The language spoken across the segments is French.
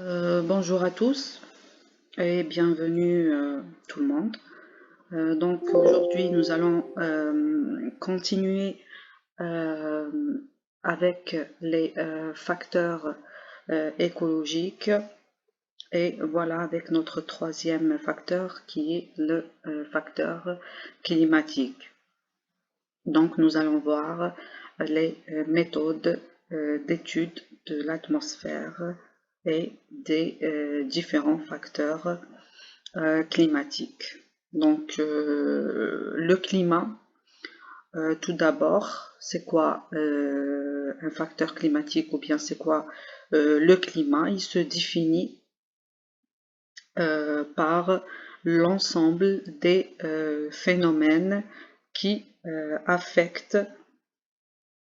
Bonjour à tous et bienvenue tout le monde. Donc aujourd'hui nous allons continuer euh, avec les facteurs écologiques et voilà avec notre troisième facteur qui est le facteur climatique. Donc nous allons voir les méthodes d'étude de l'atmosphère et des différents facteurs climatiques. Donc le climat, tout d'abord, c'est quoi un facteur climatique ou bien c'est quoi le climat? Il se définit par l'ensemble des phénomènes qui affectent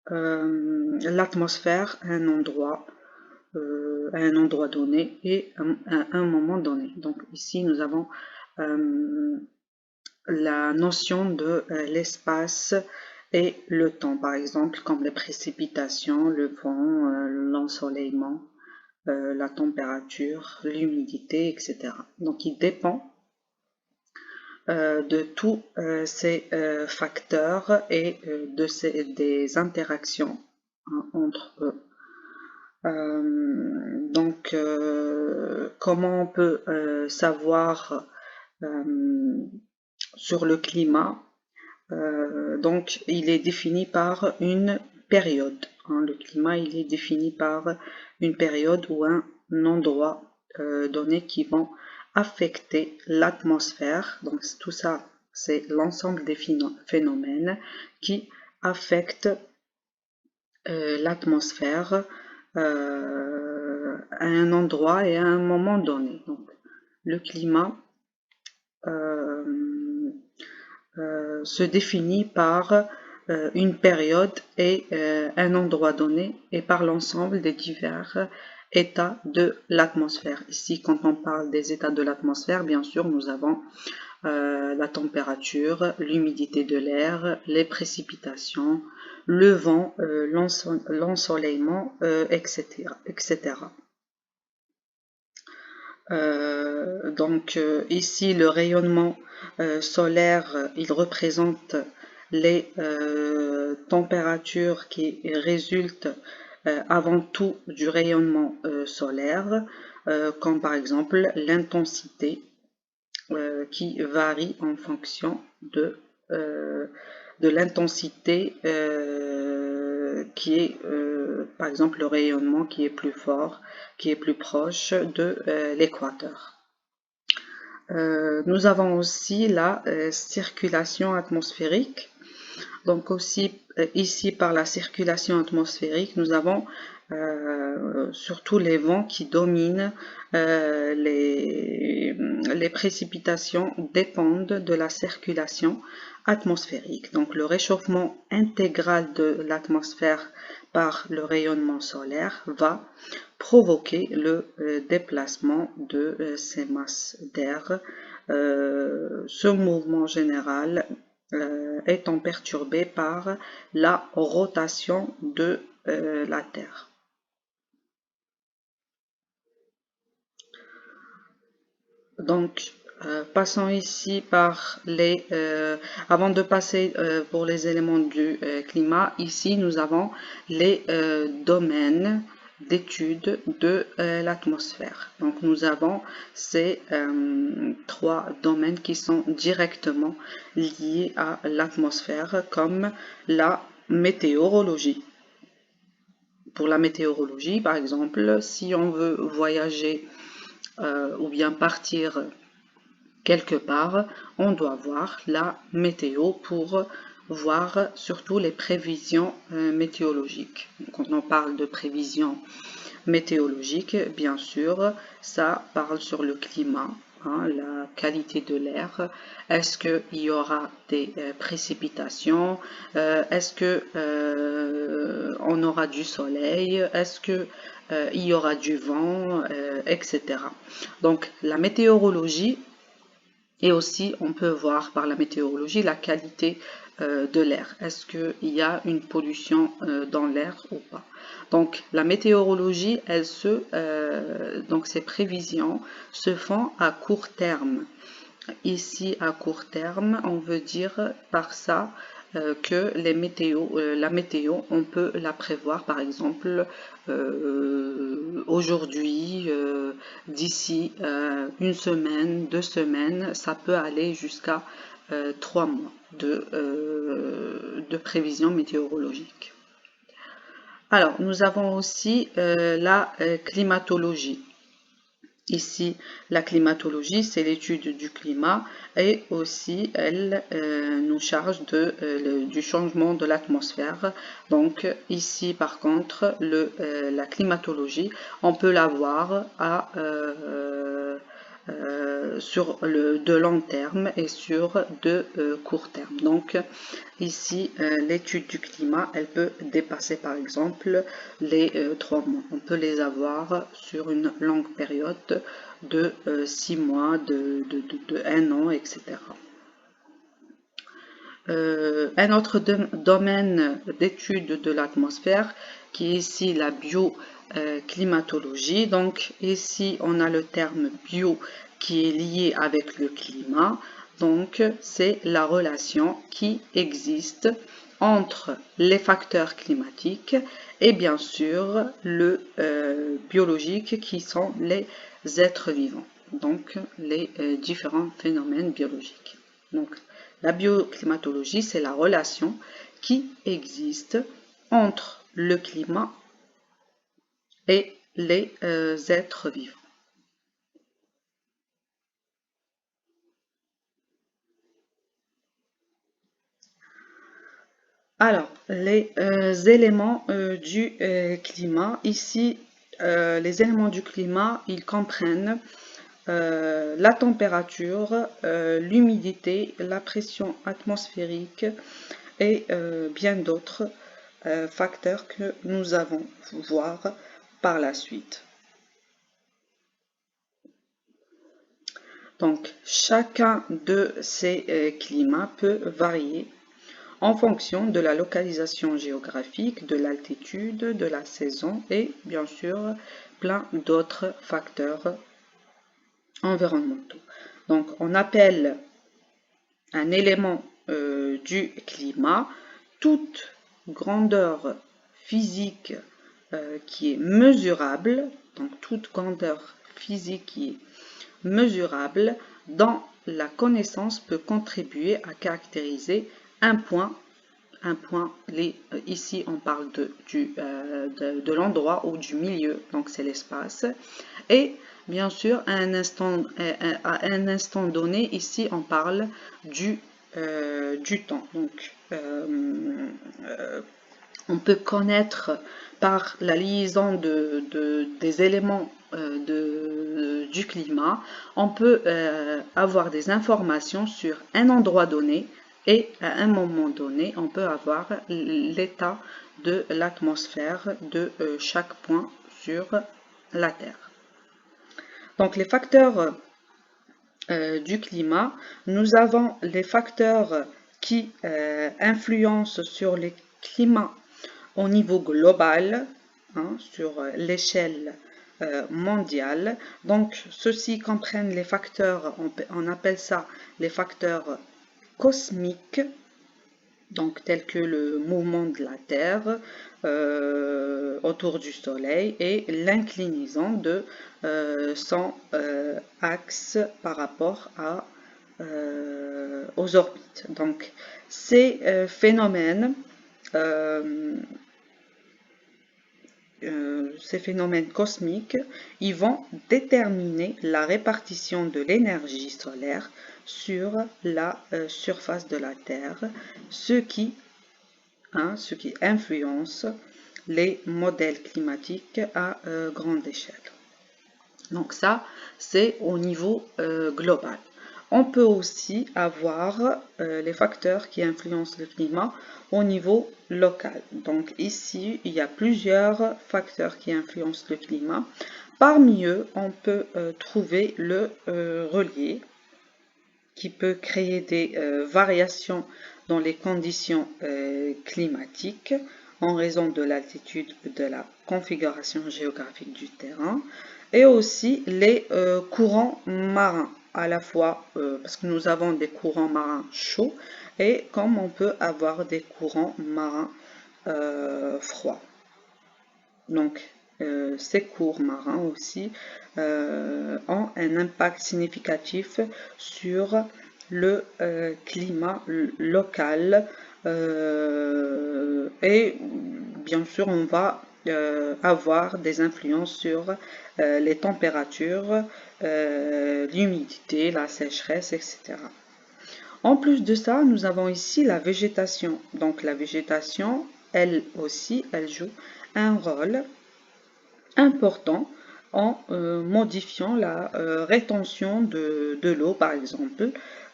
l'atmosphère à un endroit donné et à un moment donné. Donc ici nous avons la notion de l'espace et le temps, par exemple comme les précipitations, le vent, l'ensoleillement, la température, l'humidité, etc. Donc il dépend de tous ces facteurs et des interactions hein, entre eux. Comment on peut savoir sur le climat? Donc, il est défini par une période. Hein. Le climat, il est défini par une période ou un endroit donné qui vont affecter l'atmosphère. Donc, tout ça, c'est l'ensemble des phénomènes qui affectent l'atmosphère à un endroit et à un moment donné. Donc, le climat se définit par une période et un endroit donné et par l'ensemble des divers états de l'atmosphère. Ici, quand on parle des états de l'atmosphère, bien sûr, nous avons la température, l'humidité de l'air, les précipitations, le vent, l'ensoleillement, etc., etc. Ici, le rayonnement solaire, il représente les températures qui résultent avant tout du rayonnement solaire, comme par exemple l'intensité qui varie en fonction de l'intensité qui est, par exemple, le rayonnement qui est plus fort, qui est plus proche de l'équateur. Nous avons aussi la circulation atmosphérique. Donc aussi ici par la circulation atmosphérique, nous avons surtout les vents qui dominent. Les précipitations dépendent de la circulation atmosphérique. Donc le réchauffement intégral de l'atmosphère par le rayonnement solaire va provoquer le déplacement de ces masses d'air. Ce mouvement général étant perturbé par la rotation de la Terre. Donc, passons ici par les... avant de passer pour les éléments du climat, ici nous avons les domaines d'étude de l'atmosphère. Donc, nous avons ces trois domaines qui sont directement liés à l'atmosphère, comme la météorologie. Pour la météorologie, par exemple, si on veut voyager ou bien partir quelque part, on doit voir la météo pour voir surtout les prévisions météorologiques. Quand on parle de prévisions météorologiques, bien sûr, ça parle sur le climat, hein, la qualité de l'air. Est-ce qu'il y aura des précipitations? Est-ce que on aura du soleil? Est-ce que il y aura du vent, etc. Donc la météorologie et aussi on peut voir par la météorologie la qualité de l'air. Est-ce qu'il y a une pollution dans l'air ou pas? Donc la météorologie, donc ces prévisions se font à court terme. Ici, à court terme, on veut dire par ça que la météo, on peut la prévoir, par exemple, aujourd'hui, d'ici une semaine, 2 semaines, ça peut aller jusqu'à 3 mois de prévision météorologique. Alors, nous avons aussi la climatologie. Ici, la climatologie, c'est l'étude du climat et aussi elle nous charge du changement de l'atmosphère. Donc ici, par contre, la climatologie, on peut la voir sur de long terme et sur de court terme. Donc ici, l'étude du climat, elle peut dépasser par exemple les 3 mois. On peut les avoir sur une longue période de 6 mois, de 1 an, etc. Un autre domaine d'étude de l'atmosphère qui est ici la bioclimatologie. Donc ici on a le terme bio qui est lié avec le climat. Donc c'est la relation qui existe entre les facteurs climatiques et bien sûr le biologique qui sont les êtres vivants. Donc les différents phénomènes biologiques. Donc la bioclimatologie, c'est la relation qui existe entre le climat et les êtres vivants. Alors, les éléments du climat, ici, les éléments du climat, ils comprennent la température, l'humidité, la pression atmosphérique et bien d'autres facteurs que nous allons voir par la suite. Donc, chacun de ces climats peut varier en fonction de la localisation géographique, de l'altitude, de la saison et bien sûr plein d'autres facteurs environnementaux. Donc on appelle un élément du climat toute grandeur physique qui est mesurable, donc toute grandeur physique qui est mesurable dont la connaissance peut contribuer à caractériser un point. Ici on parle de l'endroit ou du milieu, donc c'est l'espace. Et bien sûr, à un instant donné, ici on parle du temps. Donc, on peut connaître par la liaison des éléments du climat, on peut avoir des informations sur un endroit donné et à un moment donné, on peut avoir l'état de l'atmosphère de chaque point sur la Terre. Donc les facteurs du climat, nous avons les facteurs qui influencent sur les climats au niveau global, hein, sur l'échelle mondiale. Donc ceux-ci comprennent les facteurs, on appelle ça les facteurs cosmiques, donc tels que le mouvement de la Terre autour du Soleil et l'inclinaison de son axe par rapport aux orbites. Donc ces phénomènes cosmiques, ils vont déterminer la répartition de l'énergie solaire sur la surface de la Terre, ce qui influence les modèles climatiques à grande échelle. Donc ça, c'est au niveau global. On peut aussi avoir les facteurs qui influencent le climat au niveau local. Donc ici, il y a plusieurs facteurs qui influencent le climat. Parmi eux, on peut trouver le relief qui peut créer des variations dans les conditions climatiques en raison de l'altitude de la configuration géographique du terrain et aussi les courants marins à la fois parce que nous avons des courants marins chauds et comme on peut avoir des courants marins froids. Donc ces courants marins aussi ont un impact significatif sur le climat local et bien sûr on va avoir des influences sur les températures, l'humidité, la sécheresse, etc. En plus de ça, nous avons ici la végétation. Donc la végétation, elle aussi, elle joue un rôle important en modifiant la rétention de l'eau, par exemple,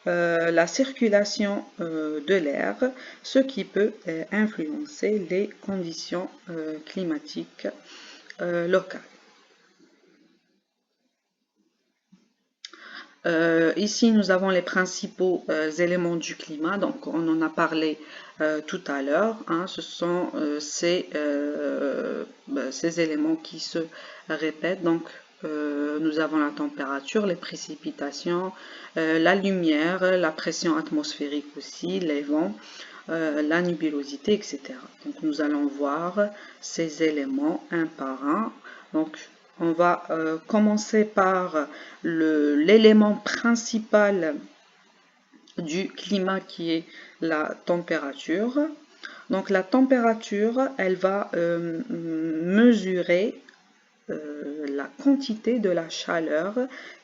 la circulation de l'air, ce qui peut influencer les conditions climatiques locales. Ici, nous avons les principaux éléments du climat, donc on en a parlé tout à l'heure. Hein, ce sont ces éléments qui se répètent. Donc, nous avons la température, les précipitations, la lumière, la pression atmosphérique aussi, les vents, la nubulosité, etc. Donc, nous allons voir ces éléments un par un. Donc, on va commencer par l'élément principal du climat qui est la température. Donc la température, elle va mesurer la quantité de la chaleur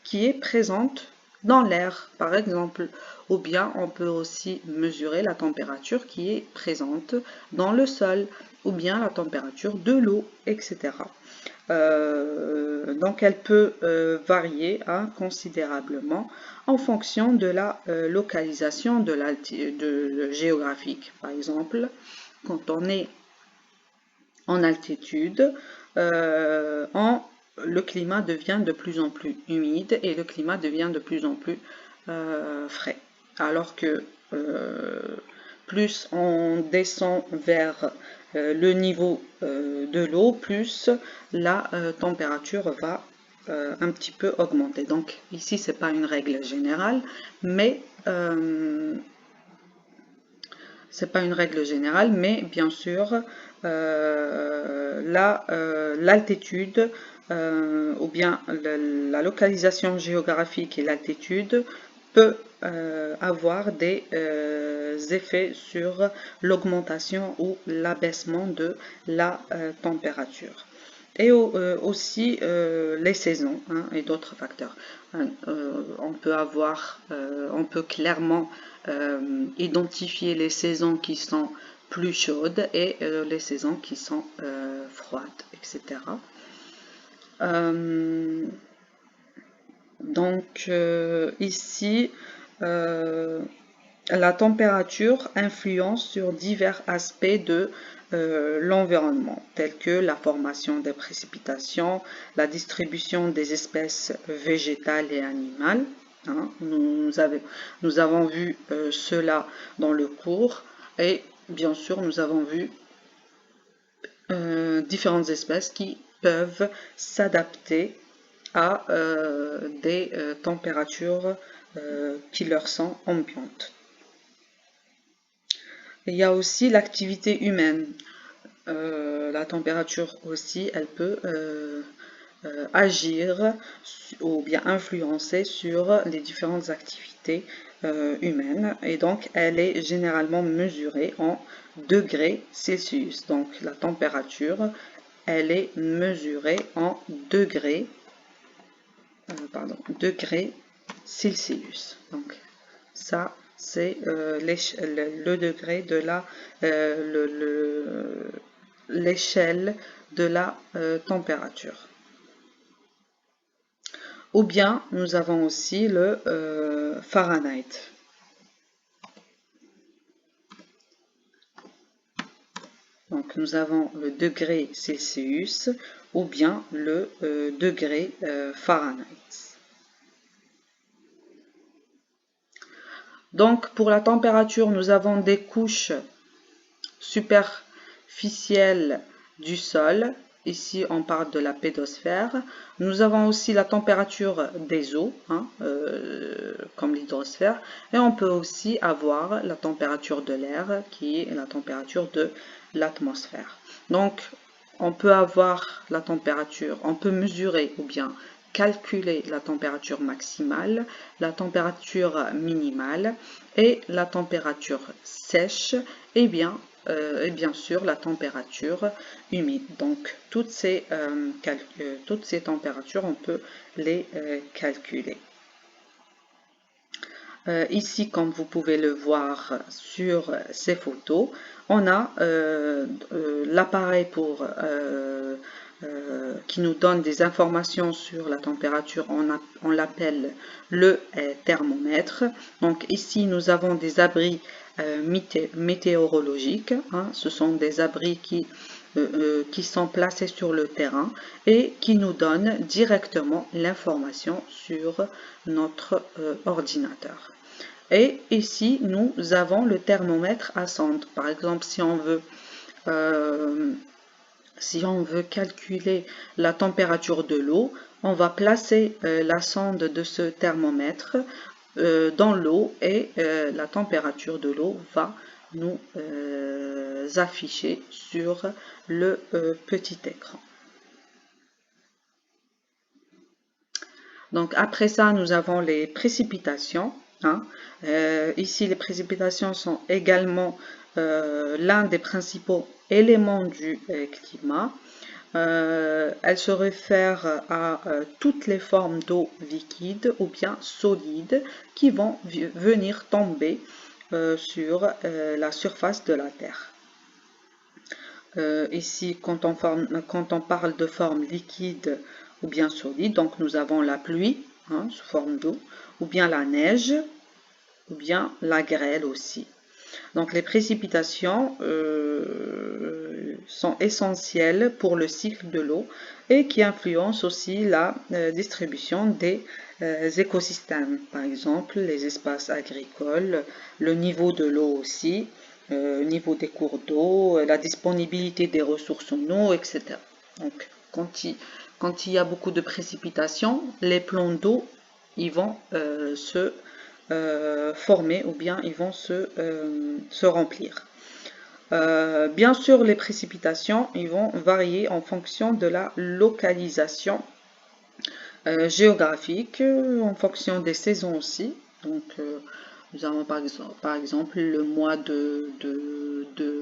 qui est présente dans l'air, par exemple. Ou bien on peut aussi mesurer la température qui est présente dans le sol, ou bien la température de l'eau, etc. Donc elle peut varier considérablement en fonction de la localisation géographique. Par exemple, quand on est en altitude, le climat devient de plus en plus humide et le climat devient de plus en plus frais. Alors que plus on descend vers le niveau de l'eau, plus la température va un petit peu augmenter. Donc ici, c'est pas une règle générale, mais bien sûr, l'altitude ou bien la localisation géographique et l'altitude peut avoir des effets sur l'augmentation ou l'abaissement de la température. Et aussi les saisons et d'autres facteurs. On peut clairement identifier les saisons qui sont plus chaudes et les saisons qui sont froides, etc. Donc ici, la température influence sur divers aspects de l'environnement, tels que la formation des précipitations, la distribution des espèces végétales et animales. Hein, nous avons vu cela dans le cours et bien sûr nous avons vu différentes espèces qui peuvent s'adapter à des températures qui leur sont ambiantes. Il y a aussi l'activité humaine. La température aussi, elle peut agir ou bien influencer sur les différentes activités humaines et donc elle est généralement mesurée en degrés Celsius. Donc la température, elle est mesurée en degrés Celsius. Donc ça c'est le degré de l'échelle de la température. Ou bien nous avons aussi le Fahrenheit. Donc nous avons le degré Celsius ou bien le degré Fahrenheit. Donc pour la température, nous avons des couches superficielles du sol. Ici, on parle de la pédosphère. Nous avons aussi la température des eaux, comme l'hydrosphère. Et on peut aussi avoir la température de l'air, qui est la température de l'atmosphère. Donc, on peut avoir la température, on peut mesurer ou bien calculer la température maximale, la température minimale et la température sèche et bien sûr la température humide. Donc toutes ces températures, on peut les calculer. Ici, comme vous pouvez le voir sur ces photos, on a l'appareil qui nous donne des informations sur la température. On l'appelle le thermomètre. Donc ici, nous avons des abris météorologiques. Ce sont des abris qui sont placés sur le terrain et qui nous donnent directement l'information sur notre ordinateur. Et ici, nous avons le thermomètre à sonde. Par exemple, si on veut calculer la température de l'eau, on va placer la sonde de ce thermomètre dans l'eau et la température de l'eau va nous afficher sur le petit écran. Donc après ça, nous avons les précipitations. Ici, les précipitations sont également l'un des principaux éléments du climat. Elle se réfère à toutes les formes d'eau liquide ou bien solide qui vont venir tomber sur la surface de la Terre. Ici, quand on parle de forme liquide ou bien solide, donc nous avons la pluie sous forme d'eau, ou bien la neige, ou bien la grêle aussi. Donc les précipitations sont essentielles pour le cycle de l'eau et qui influencent aussi la distribution des écosystèmes. Par exemple, les espaces agricoles, le niveau de l'eau aussi, le niveau des cours d'eau, la disponibilité des ressources en eau, etc. Donc quand il y a beaucoup de précipitations, les plans d'eau ils vont se former ou bien ils vont se remplir. Bien sûr, les précipitations ils vont varier en fonction de la localisation géographique, en fonction des saisons aussi. Donc, nous avons par exemple le mois de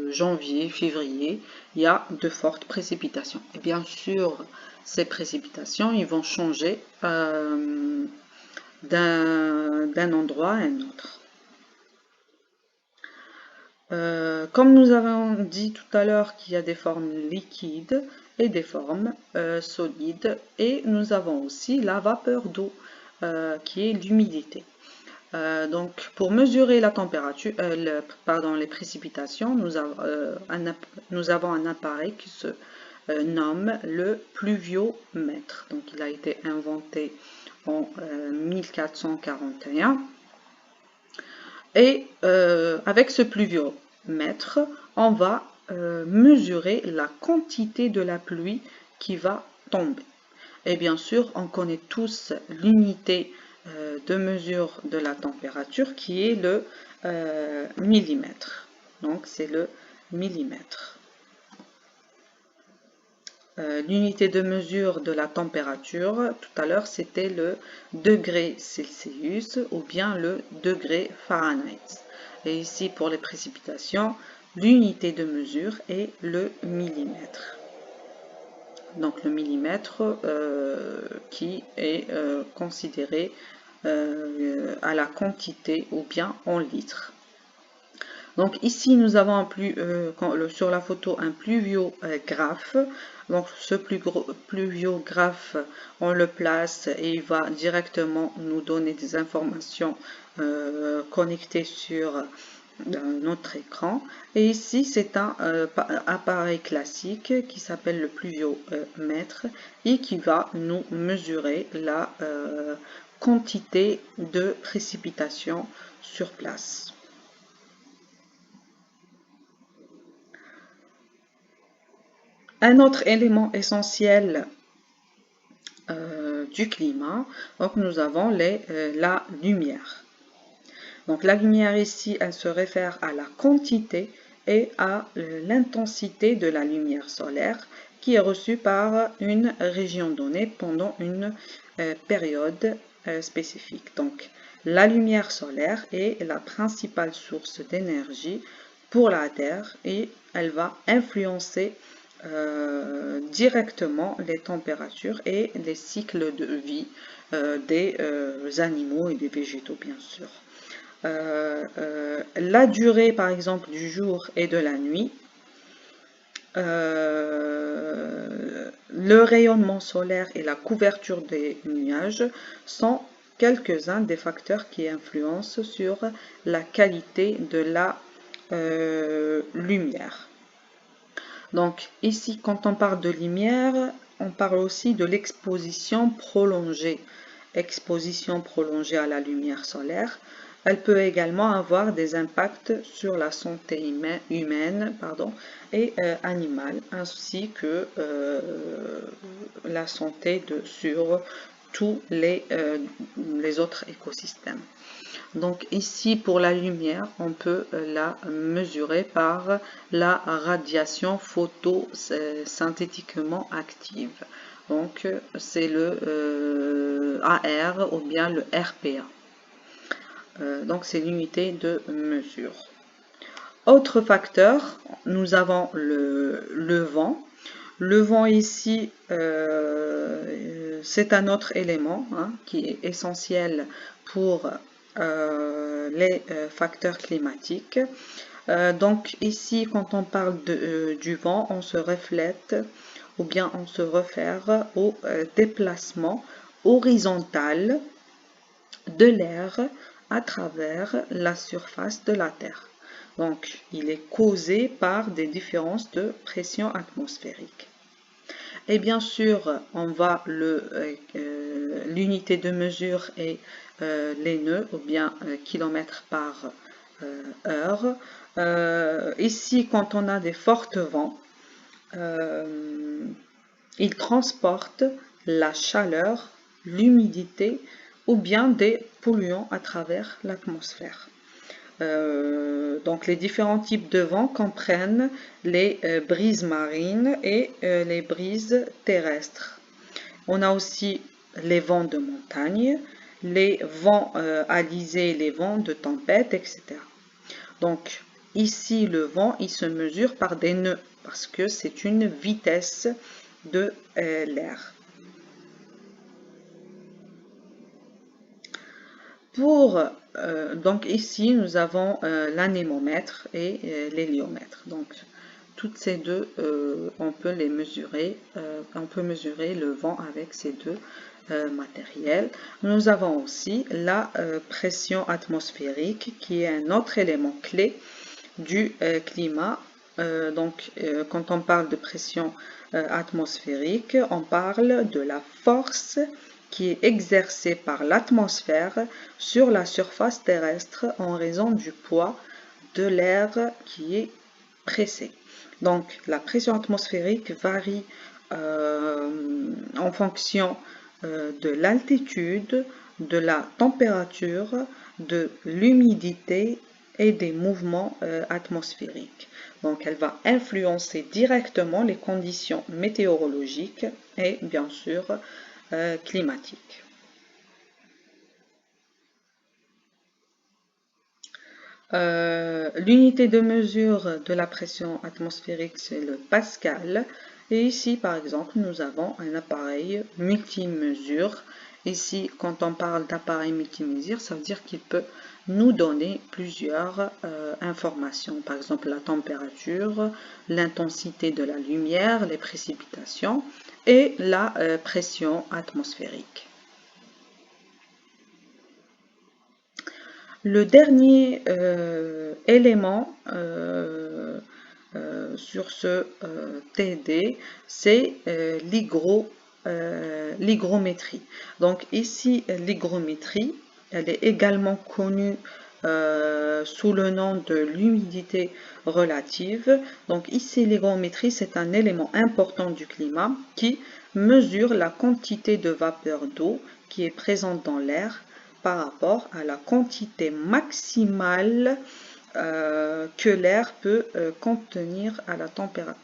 janvier, février, il y a de fortes précipitations. Et bien sûr, ces précipitations ils vont changer d'un endroit à un autre. Comme nous avons dit tout à l'heure qu'il y a des formes liquides et des formes solides, et nous avons aussi la vapeur d'eau qui est l'humidité. Donc pour mesurer la température, les précipitations, nous avons un appareil qui se nomme le pluviomètre. Donc il a été inventé en 1441. Et avec ce pluviomètre, on va mesurer la quantité de la pluie qui va tomber. Et bien sûr, on connaît tous l'unité de mesure de la température qui est le millimètre. Donc c'est le millimètre. L'unité de mesure de la température, tout à l'heure, c'était le degré Celsius ou bien le degré Fahrenheit. Et ici, pour les précipitations, l'unité de mesure est le millimètre. Donc le millimètre qui est considéré à la quantité ou bien en litres. Donc ici nous avons sur la photo un pluviographe. Donc ce pluviographe, on le place et il va directement nous donner des informations connectées sur notre écran. Et ici c'est un appareil classique qui s'appelle le pluviomètre et qui va nous mesurer la quantité de précipitation sur place. Un autre élément essentiel du climat, donc nous avons la lumière. Donc la lumière ici, elle se réfère à la quantité et à l'intensité de la lumière solaire qui est reçue par une région donnée pendant une période spécifique. Donc la lumière solaire est la principale source d'énergie pour la Terre et elle va influencer directement les températures et les cycles de vie des animaux et des végétaux, bien sûr. La durée, par exemple, du jour et de la nuit, le rayonnement solaire et la couverture des nuages sont quelques-uns des facteurs qui influencent sur la qualité de la lumière. Donc ici, quand on parle de lumière, on parle aussi de l'exposition prolongée. Exposition prolongée à la lumière solaire. Elle peut également avoir des impacts sur la santé humaine et animale, ainsi que la santé sur tous les autres écosystèmes. Donc ici, pour la lumière, on peut la mesurer par la radiation photosynthétiquement active. Donc c'est le AR ou bien le RPA. Donc c'est l'unité de mesure. Autre facteur, nous avons le vent. Le vent ici, c'est un autre élément qui est essentiel pour les facteurs climatiques. Donc ici, quand on parle du vent, on se reflète ou bien on se réfère au déplacement horizontal de l'air à travers la surface de la Terre. Donc, il est causé par des différences de pression atmosphérique. Et bien sûr, on va l'unité de mesure est les nœuds ou bien kilomètres par heure. Ici, quand on a des forts vents, ils transportent la chaleur, l'humidité ou bien des polluants à travers l'atmosphère. Donc les différents types de vents comprennent les brises marines et les brises terrestres. On a aussi les vents de montagne, les vents alizés, les vents de tempête, etc. Donc ici le vent, il se mesure par des nœuds parce que c'est une vitesse de l'air. Donc ici, nous avons l'anémomètre et l'héliomètre. Donc, toutes ces deux, on peut les mesurer. On peut mesurer le vent avec ces deux matériels. Nous avons aussi la pression atmosphérique, qui est un autre élément clé du climat. Quand on parle de pression atmosphérique, on parle de la force qui est exercée par l'atmosphère sur la surface terrestre en raison du poids de l'air qui est pressé. Donc la pression atmosphérique varie en fonction de l'altitude, de la température, de l'humidité et des mouvements atmosphériques. Donc elle va influencer directement les conditions météorologiques et bien sûr climatique. L'unité de mesure de la pression atmosphérique, c'est le pascal. Et ici, par exemple, nous avons un appareil multimesure. Ici, quand on parle d'appareil multimesure, ça veut dire qu'il peut nous donner plusieurs informations. Par exemple, la température, l'intensité de la lumière, les précipitations et la pression atmosphérique. Le dernier élément sur ce TD, c'est l'hygrométrie. l'hygrométrie. Donc ici, l'hygrométrie, elle est également connue sous le nom de l'humidité relative. Donc ici, l'hygrométrie, c'est un élément important du climat qui mesure la quantité de vapeur d'eau qui est présente dans l'air par rapport à la quantité maximale que l'air peut contenir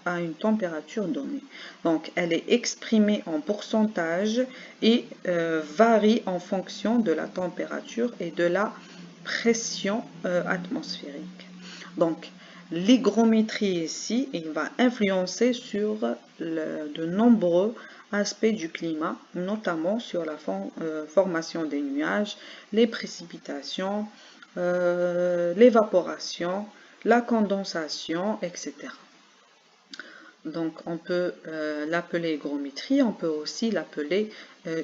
à une température donnée. Donc, elle est exprimée en pourcentage et varie en fonction de la température et de la pression atmosphérique. Donc, l'hygrométrie ici, il va influencer sur de nombreux aspects du climat, notamment sur la formation des nuages, les précipitations, l'évaporation, la condensation, etc. Donc on peut l'appeler hygrométrie, on peut aussi l'appeler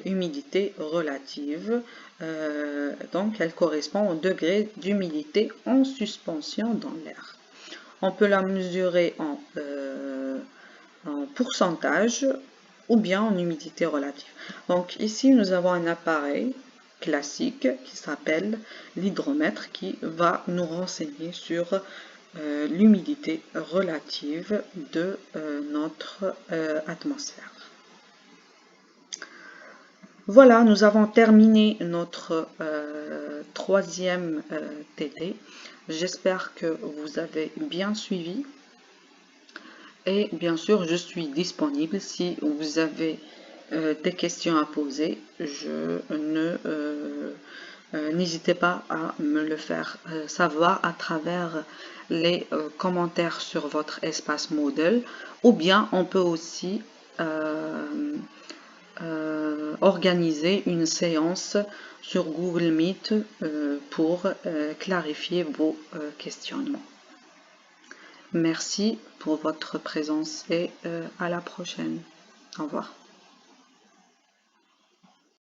humidité relative. Donc elle correspond au degré d'humidité en suspension dans l'air. On peut la mesurer en pourcentage ou bien en humidité relative. Donc ici nous avons un appareil classique qui s'appelle l'hydromètre qui va nous renseigner sur l'humidité relative de notre atmosphère. Voilà, nous avons terminé notre troisième TD. J'espère que vous avez bien suivi. Et bien sûr, je suis disponible si vous avez des questions à poser. N'hésitez pas à me le faire savoir à travers les commentaires sur votre espace Moodle, ou bien on peut aussi organiser une séance sur Google Meet pour clarifier vos questionnements. Merci pour votre présence et à la prochaine. Au revoir.